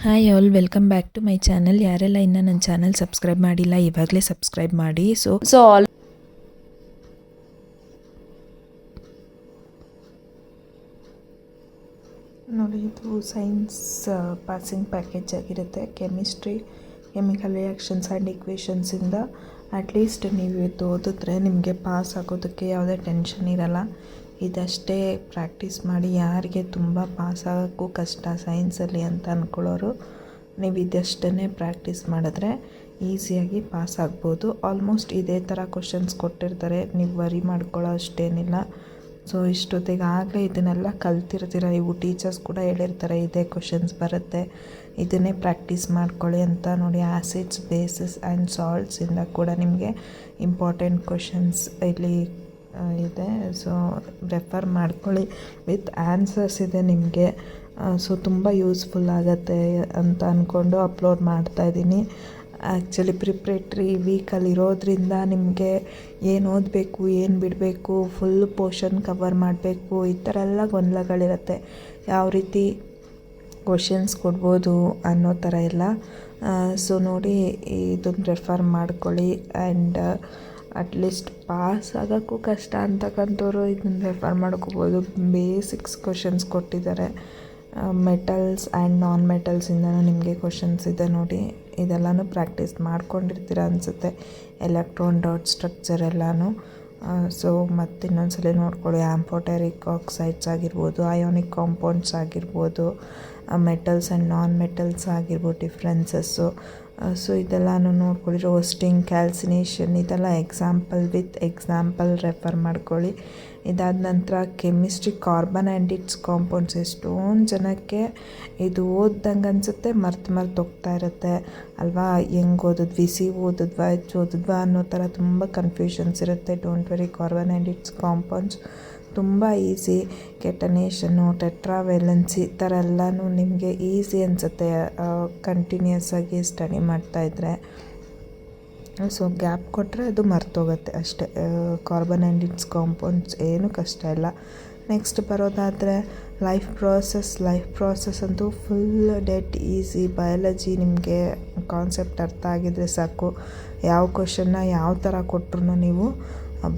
Hi all, welcome back to my channel. ಯಾರೆಲ್ಲ ಇನ್ನೂ ನನ್ನ ಚಾನಲ್ ಸಬ್ಸ್ಕ್ರೈಬ್ ಮಾಡಿಲ್ಲ ಇವಾಗಲೇ ಸಬ್ಸ್ಕ್ರೈಬ್ ಮಾಡಿ. ಸೊ ಆಲ್ ನೋಡಿ, ಇದು ಸೈನ್ಸ್ ಪಾಸಿಂಗ್ ಪ್ಯಾಕೇಜ್ ಆಗಿರುತ್ತೆ. ಕೆಮಿಸ್ಟ್ರಿ, ಕೆಮಿಕಲ್ ರಿಯಾಕ್ಷನ್ಸ್ ಆ್ಯಂಡ್ ಇಕ್ವೇಷನ್ಸಿಂದ ಅಟ್ಲೀಸ್ಟ್ ನೀವು ಇದು ಓದಿದ್ರೆ ನಿಮಗೆ ಪಾಸ್ ಆಗೋದಕ್ಕೆ ಯಾವುದೇ ಟೆನ್ಷನ್ ಇರಲ್ಲ. ಇದಷ್ಟೇ ಪ್ರಾಕ್ಟೀಸ್ ಮಾಡಿ. ಯಾರಿಗೆ ತುಂಬ ಪಾಸ್ ಆಗೋಕ್ಕೂ ಕಷ್ಟ ಸೈನ್ಸಲ್ಲಿ ಅಂತ ಅಂದ್ಕೊಳ್ಳೋರು, ನೀವು ಇದಷ್ಟನ್ನೇ ಪ್ರಾಕ್ಟೀಸ್ ಮಾಡಿದ್ರೆ ಈಸಿಯಾಗಿ ಪಾಸ್ ಆಗ್ಬೋದು. ಆಲ್ಮೋಸ್ಟ್ ಇದೇ ಥರ ಕ್ವಶನ್ಸ್ ಕೊಟ್ಟಿರ್ತಾರೆ, ನೀವು ವರಿ ಮಾಡ್ಕೊಳ್ಳೋ ಅಷ್ಟೇನಿಲ್ಲ. ಸೊ ಇಷ್ಟೊತ್ತಿಗೆ ಆಗಲೇ ಇದನ್ನೆಲ್ಲ ಕಲ್ತಿರ್ತೀರ ನೀವು. ಟೀಚರ್ಸ್ ಕೂಡ ಹೇಳಿರ್ತಾರೆ ಇದೇ ಕ್ವಶನ್ಸ್ ಬರುತ್ತೆ, ಇದನ್ನೇ ಪ್ರಾಕ್ಟೀಸ್ ಮಾಡ್ಕೊಳ್ಳಿ ಅಂತ. ನೋಡಿ, ಆ್ಯಸಿಡ್ಸ್, ಬೇಸಸ್ ಆ್ಯಂಡ್ ಸಾಲ್ಟ್ಸಿಂದ ಕೂಡ ನಿಮಗೆ ಇಂಪಾರ್ಟೆಂಟ್ ಕ್ವಶನ್ಸ್ ಇಲ್ಲಿ ಇದೆ. ಸೊ ರೆಫರ್ ಮಾಡ್ಕೊಳ್ಳಿ, ವಿತ್ ಆನ್ಸರ್ಸ್ ಇದೆ ನಿಮಗೆ. ಸೊ ತುಂಬ ಯೂಸ್ಫುಲ್ ಆಗುತ್ತೆ ಅಂತ ಅಂದ್ಕೊಂಡು ಅಪ್ಲೋಡ್ ಮಾಡ್ತಾಯಿದ್ದೀನಿ. ಆ್ಯಕ್ಚುಲಿ ಪ್ರಿಪ್ರೇಟ್ರಿ ವೀಕಲ್ಲಿರೋದ್ರಿಂದ ನಿಮಗೆ ಏನು ಓದಬೇಕು, ಏನು ಬಿಡಬೇಕು, ಫುಲ್ ಪೋರ್ಷನ್ ಕವರ್ ಮಾಡಬೇಕು, ಈ ಥರ ಎಲ್ಲ ಗೊಂದಲಗಳಿರುತ್ತೆ. ಯಾವ ರೀತಿ ಕ್ವಶನ್ಸ್ ಕೊಡ್ಬೋದು ಅನ್ನೋ ಥರ ಎಲ್ಲ. ಸೊ ನೋಡಿ, ಇದನ್ನು ರೆಫರ್ ಮಾಡ್ಕೊಳ್ಳಿ. ಆ್ಯಂಡ್ ಅಟ್ಲೀಸ್ಟ್ ಪಾಸ್ ಆಗೋಕ್ಕೂ ಕಷ್ಟ ಅಂತಕ್ಕಂಥವ್ರು ಇದನ್ನು ರೆಫರ್ ಮಾಡ್ಕೋಬೋದು. ಬೇಸಿಕ್ಸ್ ಕ್ವಶನ್ಸ್ ಕೊಟ್ಟಿದ್ದಾರೆ. ಮೆಟಲ್ಸ್ ಆ್ಯಂಡ್ ನಾನ್ ಮೆಟಲ್ಸಿಂದನೂ ನಿಮಗೆ ಕ್ವಶನ್ಸ್ ಇದೆ ನೋಡಿ. ಇದೆಲ್ಲನೂ ಪ್ರಾಕ್ಟೀಸ್ ಮಾಡ್ಕೊಂಡಿರ್ತೀರ ಅನಿಸುತ್ತೆ, ಎಲೆಕ್ಟ್ರಾನ್ ಡಾಟ್ ಸ್ಟ್ರಕ್ಚರ್ ಎಲ್ಲನೂ. ಸೊ ಮತ್ತು ಇನ್ನೊಂದ್ಸಲ ನೋಡ್ಕೊಳ್ಳಿ. ಆಂಫೋಟೆರಿಕ್ ಆಕ್ಸೈಡ್ಸ್ ಆಗಿರ್ಬೋದು, ಅಯೋನಿಕ್ ಕಾಂಪೌಂಡ್ಸ್ ಆಗಿರ್ಬೋದು, ಮೆಟಲ್ಸ್ ಆ್ಯಂಡ್ ನಾನ್ ಮೆಟಲ್ಸ್ ಆಗಿರ್ಬೋದು, ಡಿಫ್ರೆನ್ಸಸ್ಸು. ಸೊ ಇದೆಲ್ಲನೂ ನೋಡ್ಕೊಳ್ಳಿ. ರೋಸ್ಟಿಂಗ್, ಕ್ಯಾಲ್ಸಿನೇಷನ್, ಇದೆಲ್ಲ ಎಕ್ಸಾಂಪಲ್ ವಿತ್ ಎಕ್ಸಾಂಪಲ್ ರೆಫರ್ ಮಾಡ್ಕೊಳ್ಳಿ. ಇದಾದ ನಂತರ chemistry, carbon and it's compounds. ಎಷ್ಟೊಂದು ಜನಕ್ಕೆ ಇದು ಓದ್ದಂಗೆ ಅನಿಸುತ್ತೆ, ಮರ್ತು ಹೋಗ್ತಾ ಇರುತ್ತೆ ಅಲ್ವಾ. ಹೆಂಗೆ ಓದಿದ್ವಿ, ಸಿ ಓದಿದ್ವಾ, ಎಚ್ ಓದಿದ್ವಾ ಅನ್ನೋ ಥರ ತುಂಬ ಕನ್ಫ್ಯೂಷನ್ಸ್ ಇರುತ್ತೆ. Don't very, carbon and it's compounds ತುಂಬ ಈಸಿ. ಕೆಟನೇಷನ್ನು, ಟೆಟ್ರಾವೆಲೆನ್ಸಿ ಈ ಥರ ಎಲ್ಲನೂ ನಿಮಗೆ ಈಸಿ ಅನಿಸುತ್ತೆ ಕಂಟಿನ್ಯೂಸ್ ಆಗಿ ಸ್ಟಡಿ ಮಾಡ್ತಾಯಿದ್ರೆ. ಸೊ ಗ್ಯಾಪ್ ಕೊಟ್ಟರೆ ಅದು ಮರ್ತೋಗುತ್ತೆ ಅಷ್ಟೇ. ಕಾರ್ಬನ್ ಆ್ಯಂಡ್ ಇಟ್ಸ್ ಕಾಂಪೌಂಡ್ಸ್ ಏನು ಕಷ್ಟ ಇಲ್ಲ. ನೆಕ್ಸ್ಟ್ ಬರೋದಾದರೆ ಲೈಫ್ ಪ್ರಾಸೆಸ್ ಅಂತೂ ಫುಲ್ ಡೆಡ್ ಈಸಿ. ಬಯಾಲಜಿ ನಿಮಗೆ ಕಾನ್ಸೆಪ್ಟ್ ಅರ್ಥ ಆಗಿದ್ರೆ ಸಾಕು, ಯಾವ ಕ್ವಶನ್ನ ಯಾವ ಥರ ಕೊಟ್ಟರು ನೀವು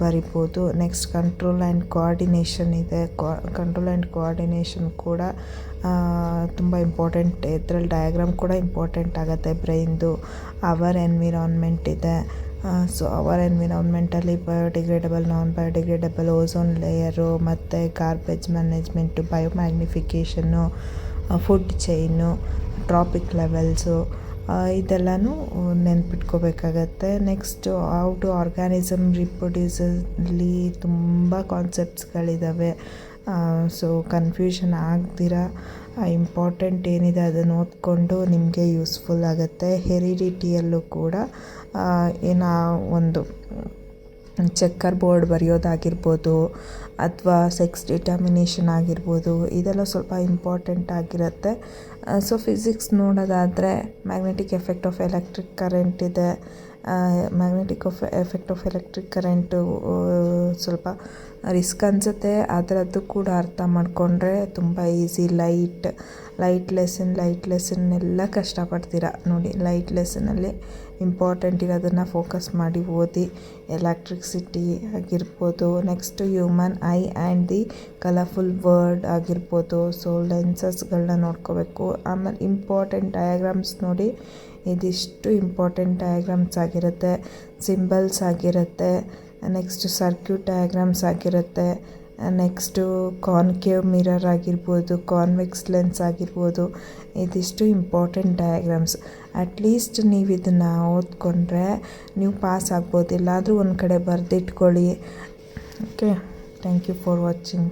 ಬರಿಬೋದು. ನೆಕ್ಸ್ಟ್ ಕಂಟ್ರೋಲ್ ಆ್ಯಂಡ್ ಕೋಆರ್ಡಿನೇಷನ್ ಇದೆ. ಕಂಟ್ರೋಲ್ ಆ್ಯಂಡ್ ಕೋಆರ್ಡಿನೇಷನ್ ಕೂಡ ತುಂಬ ಇಂಪಾರ್ಟೆಂಟ್. ಇದರಲ್ಲಿ ಡಯಾಗ್ರಾಮ್ ಕೂಡ ಇಂಪಾರ್ಟೆಂಟ್ ಆಗುತ್ತೆ ಬ್ರೈನ್ದು. ಅವರ್ ಎನ್ವಿರಾನ್ಮೆಂಟ್ ಇದೆ. ಸೊ ಅವರ್ ಎನ್ವಿರಾನ್ಮೆಂಟಲ್ಲಿ biodegradable, non biodegradable, ozone layer, ಮತ್ತು garbage management, biomagnification, food chain, trophic levels, ಇದೆಲ್ಲನೂ ನೆನ್ಪಿಟ್ಕೋಬೇಕಾಗತ್ತೆ. ನೆಕ್ಸ್ಟು ಹೌ ಟು ಆರ್ಗ್ಯಾನಿಸಮ್ ರಿಪ್ರೊಡ್ಯೂಸಲ್ಲಿ ತುಂಬ ಕಾನ್ಸೆಪ್ಟ್ಸ್ಗಳಿದ್ದಾವೆ. ಸೊ ಕನ್ಫ್ಯೂಷನ್ ಆಗ್ದಿರ ಇಂಪಾರ್ಟೆಂಟ್ ಏನಿದೆ ಅದನ್ನು ಓದ್ಕೊಂಡು ನಿಮಗೆ ಯೂಸ್ಫುಲ್ ಆಗುತ್ತೆ. ಹೆರಿಡಿಟಿಯಲ್ಲೂ ಕೂಡ ಏನೋ ಒಂದು ಚೆಕ್ಕರ್ ಬೋರ್ಡ್ ಬರೆಯೋದಾಗಿರ್ಬೋದು, ಅಥವಾ ಸೆಕ್ಸ್ ಡಿಟರ್ಮಿನೇಷನ್ ಆಗಿರ್ಬೋದು, ಇದೆಲ್ಲ ಸ್ವಲ್ಪ ಇಂಪಾರ್ಟೆಂಟ್ ಆಗಿರುತ್ತೆ. ಸೊ ಫಿಸಿಕ್ಸ್ ನೋಡೋದಾದರೆ magnetic effect of electric current ಇದೆ. Magnetic effect of electric current ಸ್ವಲ್ಪ ರಿಸ್ಕ್ ಅನಿಸುತ್ತೆ, ಆದರೆ ಅದು ಕೂಡ ಅರ್ಥ ಮಾಡಿಕೊಂಡ್ರೆ ತುಂಬ ಈಸಿ. ಲೈಟ್ ಲೆಸನ್ ಎಲ್ಲ ಕಷ್ಟಪಡ್ತೀರ ನೋಡಿ. ಲೈಟ್ ಲೆಸನಲ್ಲಿ ಇಂಪಾರ್ಟೆಂಟ್ ಇರೋದನ್ನು ಫೋಕಸ್ ಮಾಡಿ ಓದಿ. ಎಲೆಕ್ಟ್ರಿಸಿಟಿ ಆಗಿರ್ಬೋದು, next human I and the colourful word ಆಗಿರ್ಬೋದು. ಸೊ ಲೆನ್ಸಸ್ಗಳನ್ನ ನೋಡ್ಕೋಬೇಕು. ಆಮೇಲೆ ಇಂಪಾರ್ಟೆಂಟ್ ಡಯಾಗ್ರಾಮ್ಸ್ ನೋಡಿ, ಇದಿಷ್ಟು ಇಂಪಾರ್ಟೆಂಟ್ ಡಯಾಗ್ರಾಮ್ಸ್ ಆಗಿರುತ್ತೆ. ಸಿಂಬಲ್ಸ್ ಆಗಿರುತ್ತೆ. ನೆಕ್ಸ್ಟು ಸರ್ಕ್ಯೂಟ್ ಡಯಾಗ್ರಾಮ್ಸ್ ಆಗಿರುತ್ತೆ. ನೆಕ್ಸ್ಟು ಕಾನ್ಕೇವ್ ಮಿರರ್ ಆಗಿರ್ಬೋದು, ಕಾನ್ವೆಕ್ಸ್ ಲೆನ್ಸ್ ಆಗಿರ್ಬೋದು, ಇದಿಷ್ಟು ಇಂಪಾರ್ಟೆಂಟ್ ಡಯಾಗ್ರಾಮ್ಸ್. ಅಟ್ಲೀಸ್ಟ್ ನೀವು ಇದನ್ನು ಓದ್ಕೊಂಡ್ರೆ ನೀವು ಪಾಸ್ ಆಗ್ಬೋದು. ಎಲ್ಲಾದರೂ ಒಂದು ಕಡೆ ಬರೆದಿಟ್ಕೊಳ್ಳಿ. Okay, thank you for watching.